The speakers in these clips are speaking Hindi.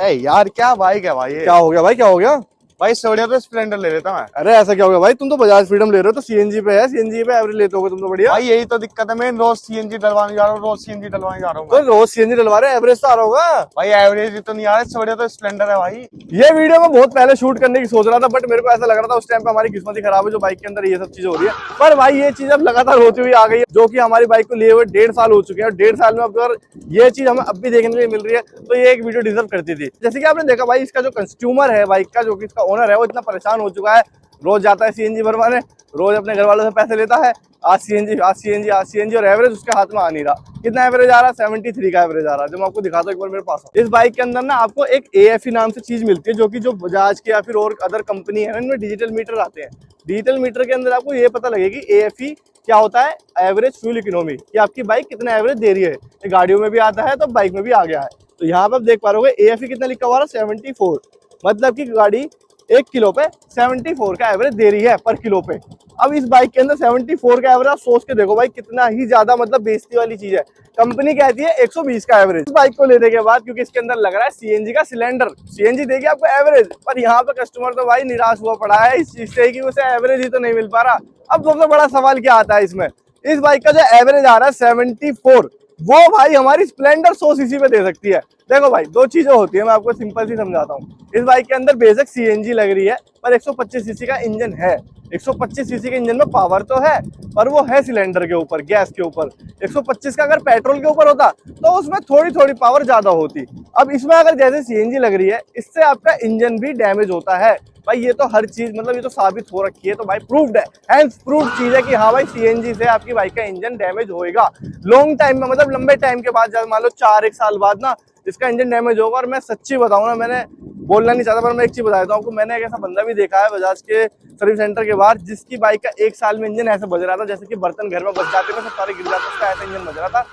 यार क्या बाइक है भाई ये। क्या हो गया भाई, क्या हो गया? भाई सोडिया तो स्प्लेंडर ले लेता मैं। अरे ऐसा क्या हो गया भाई, तुम तो बजाज फ्रीडम ले रहे हो तो सीएनजी पे है, सीएनजी पे एवरेज लेते होगे तुम तो। बढ़िया भाई यही तो दिक्कत है, मैं रोज सीएनजी डलवाने जा रहा हूँ, रोज सीएनजी डलवाने जा रहा हूँ तो मैं। रोज सीएनजी डलवा रहे हैं, एवरेज तो आ रहा होगा। भाई एवरेज भी तो नहीं आ रहा, सोडिया तो स्प्लेंडर है भाई। ये वीडियो मैं बहुत पहले शूट करने की सोच रहा था, बट मेरे को ऐसा लग रहा था उस टाइम पे हमारी किस्मत ही खराब है जो बाइक के अंदर ये सब चीजें हो रही है। पर भाई ये चीज अब लगातार होती हुई आ गई है, जो कि हमारी बाइक को लिए हुए 1.5 साल हो चुके हैं। और 1.5 साल में अब अगर ये चीज हमें अब भी देखने के लिए मिल रही है तो ये एक वीडियो डिजर्व करती थी। जैसे कि आपने देखा भाई, इसका जो कंज्यूमर है बाइक का, जो कि इसका ओनर है, वो इतना परेशान हो चुका है। रोज जाता है सीएनजी भरवाने, रोज अपने घर वालों से पैसे लेता है, आज सीएनजी आज सीएनजी आज सीएनजी, और एवरेज उसके हाथ में आ नहीं रहा। कितना एवरेज आ रहा है? 73 का एवरेज आ रहा है, जो मैं आपको दिखाता हूं एक बार मेरे पास। इस बाइक के अंदर ना आपको एक AFE नाम से चीज मिलती है, जो कि जो बजाज के या फिर और अदर कंपनी है इनमें डिजिटल मीटर आते हैं। डिजिटल मीटर के अंदर आपको ये पता लगेगी AFE क्या होता है, एवरेज फ्यूल इकोनॉमी, कि आपकी बाइक कितना एवरेज दे रही है। ये गाड़ियों में भी आता है तो बाइक में भी आ गया है। तो यहाँ पर आप देख पा रहे हो AFE कितना लिखा हुआ है, 74, मतलब की गाड़ी 1 किलो पे 74 का एवरेज दे रही है पर किलो पे। अब इस बाइक के अंदर 74 का एवरेज आप सोच के देखो भाई, कितना ही ज्यादा मतलब बेइज्जती वाली चीज है। कंपनी कहती है 120 का एवरेज इस बाइक को लेने के बाद, क्योंकि इसके अंदर लग रहा है सीएनजी का सिलेंडर। सीएनजी देगी आपको एवरेज, पर यहाँ पे कस्टमर तो भाई निराश हुआ पड़ा है इस चीज से कि उसे एवरेज ही तो नहीं मिल पा रहा। अब सबसे बड़ा सवाल क्या आता है इसमें, इस बाइक का जो एवरेज आ रहा है 74, वो भाई हमारी स्प्लेंडर 100 सीसी पे दे सकती है। देखो भाई, दो चीजें होती है, मैं आपको सिंपल सी समझाता हूँ। इस बाइक के अंदर बेसिक सीएनजी लग रही है, पर 125 सीसी का इंजन है। 125 सीसी के इंजन में पावर तो है, पर वो है सिलेंडर के ऊपर, गैस के ऊपर। 125 का अगर पेट्रोल के ऊपर होता तो उसमें थोड़ी थोड़ी पावर ज्यादा होती। अब इसमें अगर जैसे सीएनजी लग रही है, इससे आपका इंजन भी डैमेज होता है। भाई ये तो हर चीज मतलब ये तो साबित हो रखी है, तो भाई प्रूव्ड है, हैंस प्रूव्ड चीज है कि हाँ भाई सीएनजी से आपकी बाइक का इंजन डैमेज होएगा लॉन्ग टाइम में, मतलब लंबे टाइम के बाद, मान लो 4-1 साल बाद ना इसका इंजन डैमेज होगा। और मैं सच्ची बताऊं ना, मैंने बोलना नहीं चाहता पर मैं एक चीज बता देता हूँ आपको, मैंने एक ऐसा बंदा भी देखा है बजाज के सर्विस सेंटर के बाहर, जिसकी बाइक का 1 साल में इंजन ऐसे बज रहा था जैसे कि बर्तन घर में बच जाते थे, सब सारे गिर जाते, उसका ऐसा इंजन बज रहा था।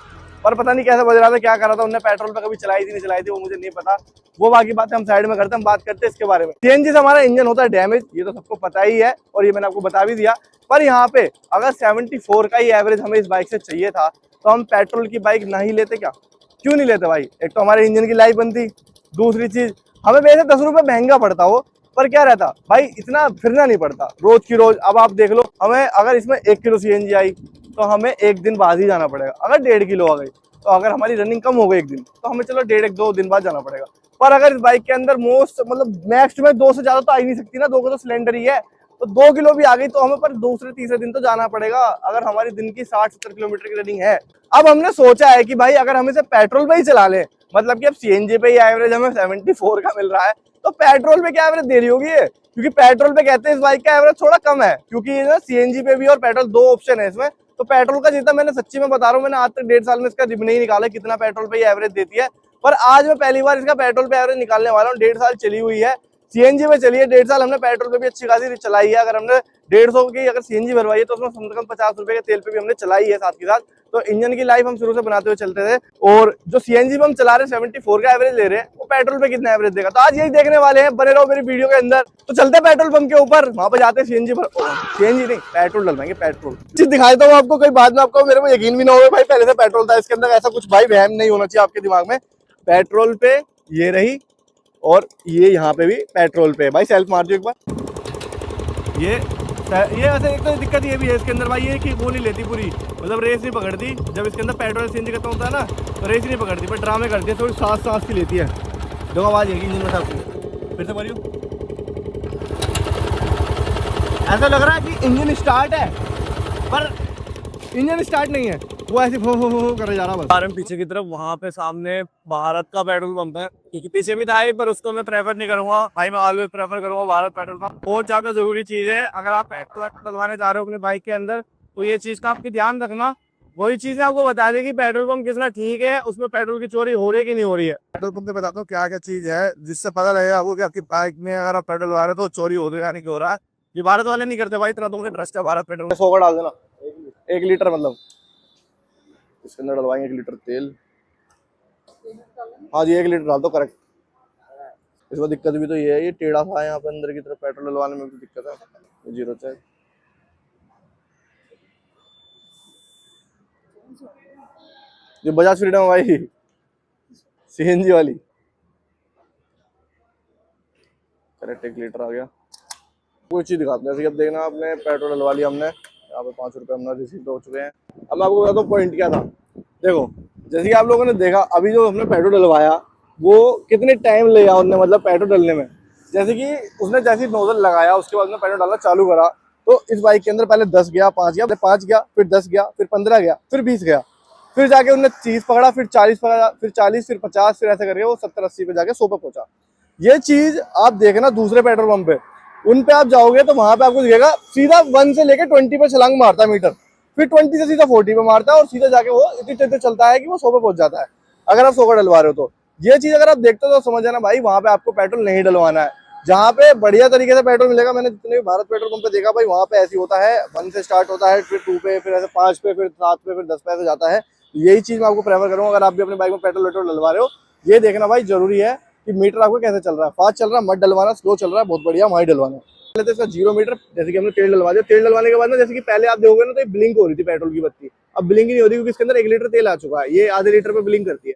पर पता नहीं कैसे बज रहा था, क्या कर रहा था, उन्होंने पेट्रोल पे कभी चलाई थी नहीं चलाई थी वो मुझे नहीं पता। वो बाकी बातें हम साइड में करते हैं, हम बात करते हैं इसके बारे में। सीएनजी से हमारा इंजन होता है डैमेज, ये तो सबको पता ही है और ये मैंने आपको बता भी दिया। पर यहाँ पे अगर 74 का ही एवरेज हमें इस बाइक से चाहिए था तो हम पेट्रोल की बाइक नहीं लेते क्या? क्यों नहीं लेते भाई? एक तो हमारे इंजन की लाइफ बनती, दूसरी चीज हमें वैसे 10 रुपए महंगा पड़ता हो, पर क्या रहता भाई, इतना फिरना नहीं पड़ता रोज की रोज। अब आप देख लो, हमें अगर इसमें 1 किलो सीएनजी आई तो हमें एक दिन बाद ही जाना पड़ेगा। अगर 1.5 किलो आ गई तो अगर हमारी रनिंग कम हो गई एक दिन तो हमें चलो 1.5-2 दिन बाद जाना पड़ेगा। पर अगर इस बाइक के अंदर मोस्ट मतलब मैक्स में 2 से ज्यादा तो आ ही नहीं सकती ना, 2 का तो सिलेंडर ही है, तो 2 किलो भी आ गई तो हमें पर दूसरे तीसरे दिन तो जाना पड़ेगा, अगर हमारी दिन की 60-70 किलोमीटर की रनिंग है। अब हमने सोचा है कि भाई अगर हम इसे पेट्रोल पे ही चला लें, मतलब कि अब सीएनजी पे ही एवरेज हमें 74 का मिल रहा है, तो पेट्रोल पे क्या एवरेज दे रही होगी ये? क्योंकि पेट्रोल पे कहते हैं इस बाइक का एवरेज थोड़ा कम है, क्योंकि ये ना सीएनजी पे भी और पेट्रोल दो ऑप्शन है इसमें। तो पेट्रोल का जितना, मैंने सच्ची में बता रहा हूँ, मैंने आज तक 1.5 साल में इसका रिव्यू नहीं निकाला कितना पेट्रोल पे एवरेज देती है, पर आज मैं पहली बार इसका पेट्रोल पे एवरेज निकालने वाला हूँ। 1.5 साल चली हुई है सीएनजी में, चलिए 1.5 साल हमने पेट्रोल पे भी अच्छी खासी चलाई है। अगर हमने 150 की अगर सीएनजी भरवाई है तो उसमें कम से कम 50 रुपए के तेल पे भी हमने चलाई है साथ के साथ। तो इंजन की लाइफ हम शुरू से बनाते हुए चलते थे। और जो सीएनजी पे हम चला रहे हैं 74 का एवरेज ले रहे हैं, वो पेट्रोल पे कितना एवरेज देगा, तो आज यही देखने वाले हैं, बने रहो मेरी वीडियो के अंदर। तो चलते पेट्रोल पंप के ऊपर, वहां पे जाते हैं सीएनजी पर, सीएनजी नहीं पेट्रोल डलवाएंगे। पेट्रोल चीज दिखा देता हूँ आपको, कोई बाद में आपको मेरे को यकीन भी ना हो भाई पहले से पेट्रोल था इसके अंदर, ऐसा कुछ भाई वहम नहीं होना चाहिए आपके दिमाग में। पेट्रोल पे ये रही, और ये यहाँ पे भी पेट्रोल पे भाई, सेल्फ मार दो एक बार। ये वैसे एक तो दिक्कत ये भी है इसके अंदर भाई, ये कि वो नहीं लेती पूरी, मतलब रेस नहीं पकड़ती। जब इसके अंदर पेट्रोल सीएनजी खत्म होता है ना तो रेस नहीं पकड़ती, पर ड्रामे करती है, थोड़ी सांस की लेती है। दो आवाज है इंजन में सबको, फिर से मारियो। ऐसा लग रहा है कि इंजन स्टार्ट है, पर इंजन स्टार्ट नहीं है, वो ऐसे हो करे जा रहा है बस। पीछे की तरफ वहां पे सामने भारत का पेट्रोल पंप है, क्योंकि पीछे भी था पर उसको मैं प्रेफर नहीं करूंगा भाई, मैं ऑलवेज प्रेफर करूंगा भारत पेट्रोल पंप। बहुत ज्यादा जरूरी चीज है अगर आप पेट्रोल डलवाने जा रहे हो अपने बाइक के अंदर, तो ये चीज का आपकी ध्यान रखना। वही चीजें आपको बता दें कि पेट्रोल पंप कितना ठीक है, उसमें पेट्रोल की चोरी हो रही है कि नहीं हो रही है। पेट्रोल पंप पे बताता हूँ क्या क्या चीज है जिससे पता लगेगा आपको कि आपकी बाइक में अगर आप पेट्रोल डलवा रहे हो तो चोरी हो रही है यानी कि हो रहा है। ये भारत वाले नहीं करते भाई, इतना तुमसे ट्रस्ट है भारत पेट्रोल। 100 का डाल देना, 1 लीटर, मतलब इसके अंदर डलवाएंगे 1 लीटर तेल। हाँ जी 1 लीटर डाल दो करेक्ट। इसमें दिक्कत भी तो ये है, ये टेढ़ा था यहाँ पे अंदर की तरफ, पेट्रोल डलवाने में भी दिक्कत है। जीरो चेक, ये बजाज फ्रीडम भाई सीएनजी वाली। करेक्ट 1 लीटर आ गया। कोई चीज़ दिखाते हैं, जैसे कि अब देखना आपने पेट्रोल डलवा लिया हमने, यहाँ पे 5 रुपये हमने रिसीव हो चुके हैं। अब मैं आपको बताता हूँ पॉइंट क्या था। देखो जैसे कि आप लोगों ने देखा अभी जो हमने पेट्रोल डलवाया वो कितने टाइम लिया उनने मतलब पेट्रोल डलने में। जैसे कि उसने जैसे नोजल लगाया उसके बाद में पेट्रोल डालना चालू करा, तो इस बाइक के अंदर पहले 10 गया, 5 गया, 5 गया, फिर 10 गया, फिर 15 गया, फिर 20 गया, फिर जाके उन्होंने 30 पकड़ा, फिर 40 पकड़ा, फिर 40, फिर 50, फिर ऐसे करके वो 70-80 पे जाके 100 पे पहुंचा। ये चीज आप देखना दूसरे पेट्रोल पंप पे, उन पे आप जाओगे तो वहां पे आपको दिखेगा सीधा 1 से लेके 20 पे छलांग मारता है मीटर, फिर 20 से सीधा 40 पे मारता है और सीधा जाके वो इतनी तेज चलता है कि वो 100 पे पहुंच जाता है अगर आप 100 का डलवा रहे हो तो। ये चीज अगर आप देखते हो तो समझ जाना भाई वहां पे आपको पेट्रोल नहीं डलवाना है। जहाँ पे बढ़िया तरीके से पेट्रोल मिलेगा, मैंने जितने भी भारत पेट्रोल पंप पे देखा भाई वहां पे ऐसी होता है 1 से स्टार्ट होता है, फिर 2 पे, फिर ऐसे 5 पे, फिर 7 पे, फिर 10 पे ऐसे जाता है। यही चीज मैं आपको प्रेफर करूंगा अगर आप भी अपने बाइक में पेट्रोल वेट्रोल डलवा रहे हो। ये देखना भाई जरूरी है कि मीटर आपको कैसे चल रहा है, फास्ट चल रहा है मत डलवाना, स्लो चल रहा है बहुत बढ़िया वहीं डलवाना। पहले तो इसका 0 मीटर, जैसे कि हमने तेल डलवा दिया, तेल डलवाने के बाद ना जैसे कि पहले आप देखोगे ना तो ब्लिंक हो रही थी पेट्रोल की बत्ती, अब ब्लिंक नहीं हो रही क्योंकि इसके अंदर 1 लीटर तेल आ चुका है, ये आधे लीटर पे ब्लिंक करती है।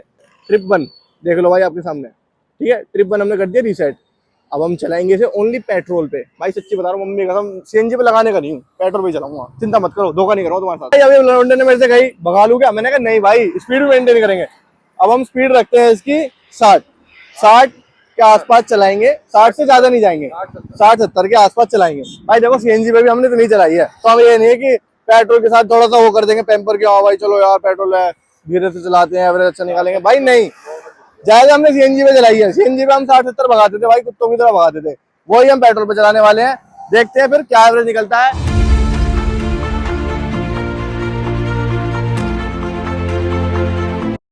ट्रिप 1 देख लो भाई आपके सामने, ठीक है, ट्रिप 1 हमने कर दिया रीसेट। अब हम चलाएंगे इसे ओनली पेट्रोल पे। भाई सच्ची बता रहा हूँ मम्मी कसम सीएनजी पे लगाने का नहीं हूँ, पेट्रोल पे चलाऊंगा, चिंता मत करो, धोखा नहीं करूँ तुम्हारे साथ। अभी लौंडे ने मेरे से कही भगा लूँ क्या, मैंने कहा नहीं भाई स्पीड मेंटेन करेंगे। अब हम स्पीड रखते हैं इसकी 60 के आसपास चलाएंगे, 60 से ज्यादा नहीं जाएंगे, 60-70 के आसपास चलाएंगे। भाई देखो सीएनजी पे भी हमने तो नहीं चलाई है, तो हम ये नहीं है कि पेट्रोल के साथ थोड़ा सा वो कर देंगे पैम्पर के, हाँ भाई चलो यार पेट्रोल है धीरे से चलाते हैं एवरेज अच्छा निकालेंगे, भाई नहीं। ज्यादा हमने सीएनजी पे चलाई है, सीएनजी पे हम 60-70 भगाते थे भाई, कुत्तों की तरह भगाते थे, वही हम पेट्रोल पे चलाने वाले हैं। देखते हैं फिर क्या एवरेज निकलता है।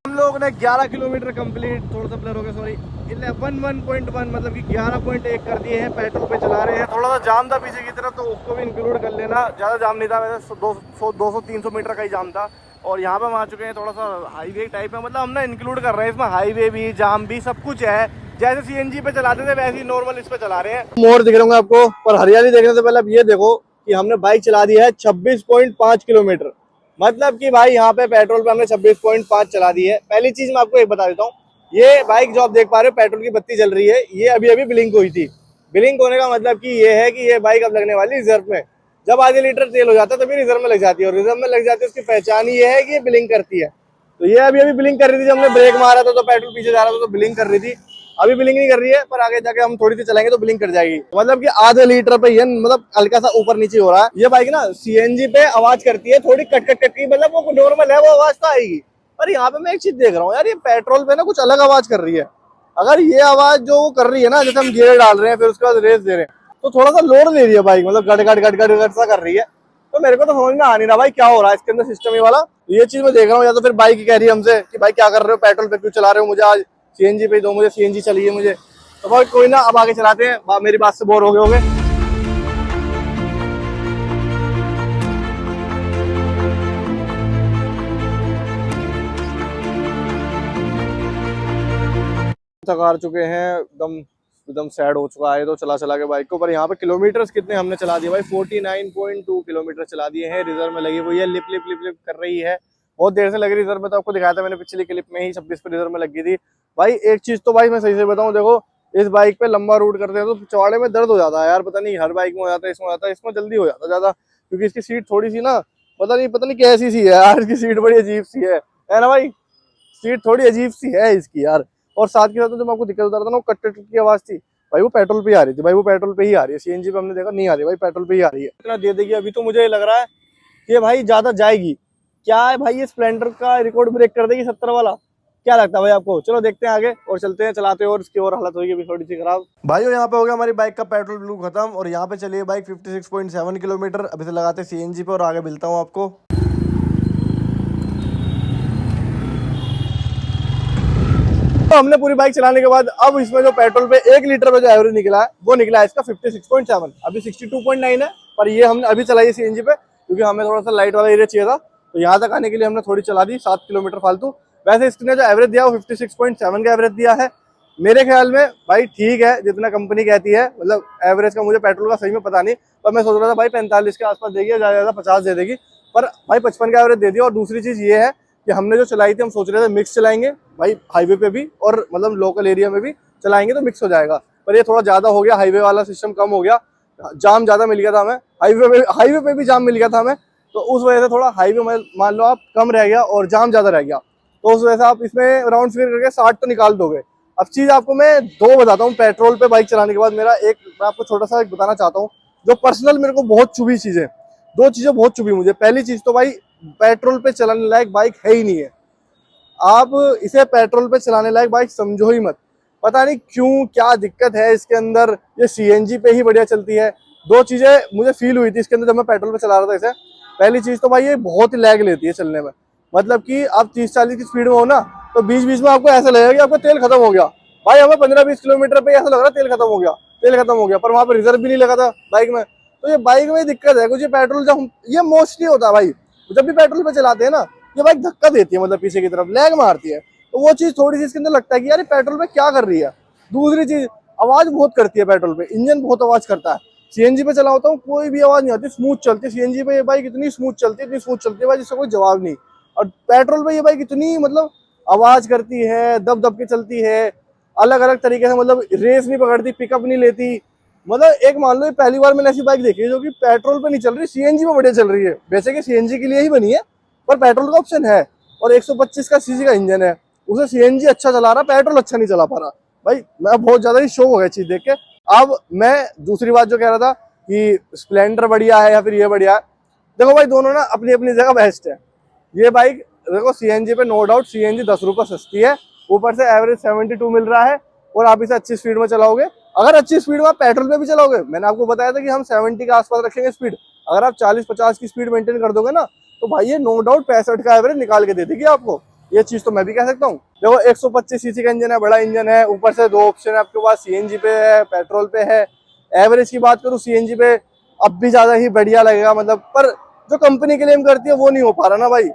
हम लोग ने 11 किलोमीटर कंप्लीट, थोड़ा सा ब्लर हो गया सॉरी, 11.1 मतलब कि 11.1 कर दिए हैं, पेट्रोल पे चला रहे हैं। थोड़ा सा जाम था पीछे की तरफ तो उसको भी इंक्लूड कर लेना, ज्यादा जाम नहीं था, वैसे 200-300 मीटर का ही जाम था। और यहाँ पे हम आ चुके हैं, थोड़ा सा हाईवे टाइप है, मतलब हमने इंक्लूड कर रहे हैं इसमें हाईवे भी जाम भी सब कुछ है, जैसे सीएनजी पे चलाते थे वैसे ही नॉर्मल इस पे चला रहे हैं। मोड़ दिख रहे होंगे आपको, पर हरियाली देखने से पहले अब ये देखो कि हमने बाइक चला दी है 26.5 किलोमीटर, मतलब कि भाई यहाँ पे पेट्रोल पे हमने 26.5 चला दी है। पहली चीज मैं आपको एक बता देता हूँ, ये बाइक जो आप देख पा रहे हो पेट्रोल की बत्ती जल रही है, ये अभी अभी ब्लिंक हुई थी। ब्लिंक होने का मतलब कि ये है कि ये बाइक अब लगने वाली रिजर्व में, जब आधे लीटर तेल हो जाता है तभी रिजर्व में लग जाती है, और रिजर्व में लग जाती है उसकी पहचान ये है कि ये ब्लिंक करती है। तो ये अभी अभी ब्लिंक कर रही थी, जब हमने ब्रेक मारा था तो पेट्रोल पीछे जा रहा था तो ब्लिंक कर रही थी, अभी ब्लिंक नहीं कर रही है, पर आगे जाके हम थोड़ी सी चलाएंगे तो ब्लिंक कर जाएगी। मतलब कि आधे लीटर पे ये मतलब हल्का सा ऊपर नीचे हो रहा है। ये बाइक ना सीएनजी पे आवाज करती है थोड़ी कट कट कट की, मतलब वो नॉर्मल है वो आवाज तो आएगी, पर यहाँ पे मैं एक चीज देख रहा हूँ यार, ये पेट्रोल पे ना कुछ अलग आवाज कर रही है। अगर ये आवाज जो वो कर रही है ना, जैसे हम गियर डाल रहे हैं फिर उसके बाद रेस दे रहे हैं तो थोड़ा सा लोड दे रही है बाइक, मतलब गड़ गड़ गड़ गड़ गड़ सा कर रही है, तो मेरे को तो समझ में आ नहीं रहा भाई क्या हो रहा है इसके अंदर सिस्टम ये वाला। ये चीज मैं देख रहा हूँ, या तो फिर बाइक ही कह रही है हमसे कि भाई क्या कर रहे हो पेट्रोल पे क्यों चला रहे हो, मुझे आज सीएनजी पे दो, मुझे सीएनजी चाहिए मुझे। तो भाई कोई ना, अब आगे चलाते हैं, मेरी बात से बोर हो गए होंगे। थक हार चुके हैं, एकदम सैड हो चुका है तो चला चला के बाइक को। पर यहाँ पे किलोमीटर्स कितने हमने चला दिए भाई, 49.2 किलोमीटर चला दिए हैं। रिजर्व में लगी हुई है, लिप लिप लिप लिप कर रही है, बहुत देर से लगी रिजर्व में, तो आपको दिखाया था मैंने पिछली क्लिप में ही 26 पे रिजर्व में लगी थी। भाई एक चीज तो भाई मैं सही से बताऊं, देखो इस बाइक पे लंबा रूट करते हैं तो चौड़े में दर्द हो जाता है यार, पता नहीं हर बाइक में हो जाता है, इसमें हो जाता है, इसमें जल्दी हो जाता है ज्यादा, क्योंकि इसकी सीट थोड़ी सी ना पता नहीं कैसी सी है यार, इसकी सीट बड़ी अजीब सी है ना भाई, सीट थोड़ी अजीब सी है इसकी यार। और साथ के साथ जो मैं आपको दिक्कत बता रहा था ना, वो कट कट की आवाज थी भाई, वो पेट्रोल पे ही आ रही थी भाई, वो पेट्रोल पे ही आ रही है, सीएनजी पे हमने देखा नहीं आ रही भाई, पेट्रोल पे ही आ रही है। इतना दे देगी अभी तो मुझे लग रहा है कि भाई ज्यादा जाएगी, क्या है भाई ये स्प्लेंडर का रिकॉर्ड ब्रेक कर देगी 70 वाला, क्या लगता है भाई आपको? चलो देखते हैं आगे और चलते हैं चलाते हैं, और इसकी और हालत होगी थोड़ी सी खराब। भाइयों यहाँ पे हो गया हमारी बाइक का पेट्रोल ब्लू खत्म, और यहाँ पे चलिए बाइक 56.7 किलोमीटर, अभी से लगाते हैं सीएनजी पे और आगे मिलता हूँ आपको। तो हमने पूरी बाइक चलाने के बाद अब इसमें जो पेट्रोल पे 1 लीटर पे जो एवरेज निकला है वो निकला है इसका 56.7, अभी 62.9 है, पर ये हमने अभी चलाई है सीएनजी पे क्योंकि हमें थोड़ा सा लाइट वाला एरिया चाहिए था, तो यहाँ तक आने के लिए हमने थोड़ी चला दी 7 किलोमीटर फालतू। वैसे इसने जो एवरेज दिया वो 56.7 का एवरेज दिया है, मेरे ख्याल में भाई ठीक है जितना कंपनी कहती है, मतलब एवरेज का मुझे पेट्रोल का सही में पता नहीं, पर मैं सोच रहा था भाई 45 के आसपास देगी, ज्यादा 50 दे देगी, पर भाई 55 का एवरेज दे दिया। और दूसरी चीज ये है कि हमने जो चलाई थी हम सोच रहे थे मिक्स चलाएंगे भाई, हाईवे पे भी और मतलब लोकल एरिया में भी चलाएंगे तो मिक्स हो जाएगा, पर ये थोड़ा ज्यादा हो गया, हाईवे वाला सिस्टम कम हो गया, जाम ज्यादा मिल गया था हमें, हाईवे पे भी जाम मिल गया था हमें, तो उस वजह से थोड़ा हाईवे में मान लो आप कम रह गया और जाम ज्यादा रह गया, तो उस वजह से आप इसमें राउंड फिगर करके 60 तो निकाल दोगे। अब चीज आपको मैं दो बताता हूँ पेट्रोल पे बाइक चलाने के बाद। मेरा एक मैं आपको छोटा सा एक बताना चाहता हूँ जो पर्सनल मेरे को बहुत चुभी चीजें, दो चीजें बहुत चुभी मुझे। पहली चीज तो भाई पेट्रोल पे चलाने लायक बाइक है ही नहीं है, आप इसे पेट्रोल पे चलाने लायक बाइक समझो ही मत। पता नहीं क्यों, क्या दिक्कत है इसके अंदर, ये सीएनजी पे ही बढ़िया चलती है। दो चीजें मुझे फील हुई थी इसके अंदर जब मैं पेट्रोल पे चला रहा था इसे। पहली चीज तो भाई ये बहुत ही लैग लेती है चलने में, मतलब कि आप 30-40 की स्पीड में हो ना तो बीच बीच में आपको ऐसा लगेगा कि आपका तेल खत्म हो गया। भाई हमें 15-20 किलोमीटर पे ऐसा लग रहा है तेल खत्म हो गया, तेल खत्म हो गया, पर वहां पर रिजर्व भी नहीं लगा था बाइक में। तो ये बाइक में दिक्कत है कुछ, ये पेट्रोल जब ये मोस्टली होता है भाई, जब भी पेट्रोल पे चलाते हैं ना ये बाइक धक्का देती है, मतलब पीछे की तरफ लैग मारती है, तो वो चीज थोड़ी सी इसके अंदर लगता है कि यार पेट्रोल पे क्या कर रही है। दूसरी चीज आवाज बहुत करती है पेट्रोल पे, इंजन बहुत आवाज करता है। सीएनजी पे चला होता हूँ कोई भी आवाज नहीं आती, स्मूथ चलती है। सीएनजी पे ये बाइक इतनी स्मूथ चलती है, इतनी स्मूथ चलती है भाई जिसका कोई जवाब नहीं। और पेट्रोल पे ये बाइक इतनी मतलब आवाज करती है, दब दब के चलती है, अलग अलग तरीके से, मतलब रेस नहीं पकड़ती, पिकअप नहीं लेती। मतलब एक मान लो पहली बार मैंने ऐसी बाइक देखी है जो कि पेट्रोल पे नहीं चल रही, सीएनजी पे बढ़िया चल रही है। वैसे कि सीएनजी के लिए ही बनी है पर पेट्रोल का ऑप्शन है, और 125 का सीसी का इंजन है, उसे सीएनजी अच्छा चला रहा, पेट्रोल अच्छा नहीं चला पा रहा। भाई मैं बहुत ज्यादा ही शौक हो गया चीज देख के। अब मैं दूसरी बात जो कह रहा था कि स्प्लेंडर बढ़िया है या फिर ये बढ़िया है, देखो भाई दोनों ना अपनी अपनी जगह बेस्ट है। ये बाइक देखो सीएनजी पे नो डाउट सीएनजी 10 रुपये सस्ती है, ऊपर से एवरेज 72 मिल रहा है, और आप इसे अच्छी स्पीड में चलाओगे। अगर अच्छी स्पीड में आप पेट्रोल पे भी चलाओगे, मैंने आपको बताया था कि हम 70 के आसपास रखेंगे स्पीड, अगर आप 40-50 की स्पीड मेंटेन कर दोगे ना तो भाई ये नो डाउट 65 का एवरेज निकाल के दे देगी आपको। ये चीज तो मैं भी कह सकता हूँ। देखो 125 सीसी का इंजन है, बड़ा इंजन है, ऊपर से दो ऑप्शन है आपके पास, सीएनजी पे है, पेट्रोल पे है। एवरेज की बात करूँ सीएनजी पे अब भी ज्यादा ही बढ़िया लगेगा, मतलब पर जो कंपनी क्लेम करती है वो नहीं हो पा रहा ना भाई।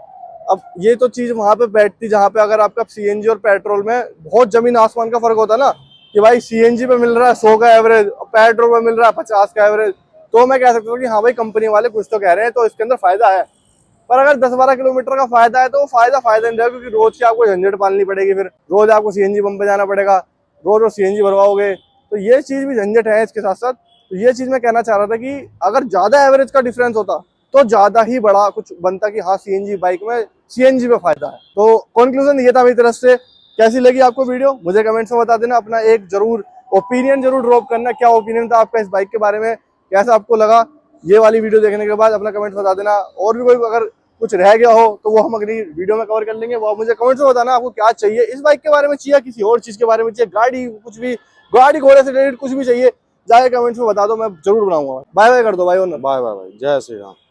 अब ये तो चीज वहां पे बैठती जहां पे अगर आपका सीएनजी और पेट्रोल में बहुत जमीन आसमान का फर्क होता ना, कि भाई सीएनजी पे मिल रहा है 100 का एवरेज और पेट्रोल पे मिल रहा है 50 का एवरेज, तो मैं कह सकता हूँ कि हाँ भाई कंपनी वाले कुछ तो कह रहे हैं, तो इसके अंदर फायदा है। पर अगर 10-12 किलोमीटर का फायदा है तो वो फायदा नहीं रहेगा, क्योंकि रोज की आपको झंझट पालनी पड़ेगी, फिर रोज आपको सीएनजी पंप पे जाना पड़ेगा, रोज रोज सीएनजी भरवाओगे, तो ये चीज भी झंझट है इसके साथ साथ। तो ये चीज मैं कहना चाह रहा था कि अगर ज्यादा एवरेज का डिफरेंस होता तो ज्यादा ही बड़ा कुछ बनता कि हाँ सीएनजी बाइक में सीएनजी पे फायदा है। तो कंक्लूजन ये था मेरी तरफ से। कैसी लगी आपको वीडियो मुझे कमेंट्स में बता देना, अपना एक जरूर ओपिनियन जरूर ड्रॉप करना, क्या ओपिनियन था आपका इस बाइक के बारे में, कैसा आपको लगा ये वाली वीडियो देखने के बाद, अपना कमेंट्स बता देना। और भी कोई अगर कुछ रह गया हो तो वो हम अगली वीडियो में कवर कर लेंगे, वो आप मुझे कमेंट्स में बताना आपको क्या चाहिए इस बाइक के बारे में, चाहिए किसी और चीज के बारे में, चाहिए गाड़ी, कुछ भी गाड़ी घोड़े से रिलेटेड कुछ भी चाहिए, जाके कमेंट्स में बता दो, मैं जरूर बनाऊंगा। बाय बाय कर दो भाई। बाय बाय भाई, जय श्री राम।